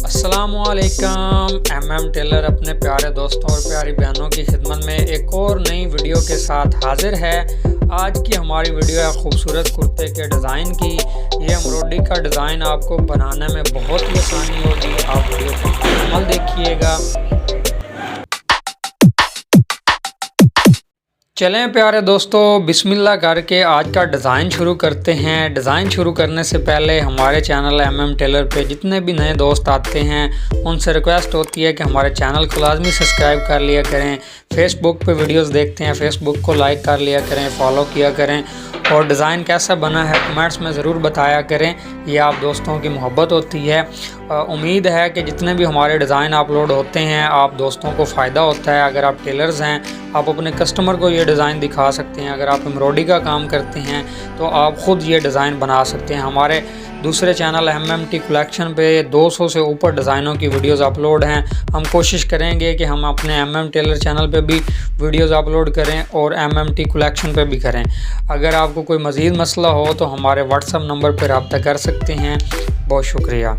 अस्सलामुअलैकुम। MM Taylor अपने प्यारे दोस्तों और प्यारी बहनों की खिदमत में एक और नई वीडियो के साथ हाजिर है। आज की हमारी वीडियो है खूबसूरत कुर्ते के डिज़ाइन की। ये एम्ब्रॉयडरी का डिज़ाइन आपको बनाने में बहुत ही आसानी होगी। आप वीडियो को मुकम्मल देखिएगा। चलें प्यारे दोस्तों, बिस्मिल्लाह करके आज का डिज़ाइन शुरू करते हैं। डिज़ाइन शुरू करने से पहले हमारे चैनल एमएम टेलर पे जितने भी नए दोस्त आते हैं उनसे रिक्वेस्ट होती है कि हमारे चैनल को लाजमी सब्सक्राइब कर लिया करें। फेसबुक पे वीडियोस देखते हैं, फेसबुक को लाइक कर लिया करें, फॉलो किया करें और डिज़ाइन कैसा बना है कमेंट्स में ज़रूर बताया करें। ये आप दोस्तों की मोहब्बत होती है। उम्मीद है कि जितने भी हमारे डिज़ाइन अपलोड होते हैं आप दोस्तों को फ़ायदा होता है। अगर आप टेलर्स हैं आप अपने कस्टमर को ये डिज़ाइन दिखा सकते हैं। अगर आप एम्ब्रॉयडरी का काम करते हैं तो आप ख़ुद ये डिज़ाइन बना सकते हैं। हमारे दूसरे चैनल MMT कलेक्शन पे 200 से ऊपर डिज़ाइनों की वीडियोस अपलोड हैं। हम कोशिश करेंगे कि हम अपने MM टेलर चैनल पे भी वीडियोस अपलोड करें और MMT कलेक्शन पे भी करें। अगर आपको कोई मज़ीद मसला हो तो हमारे WhatsApp नंबर पर रब्ता कर सकते हैं। बहुत शुक्रिया।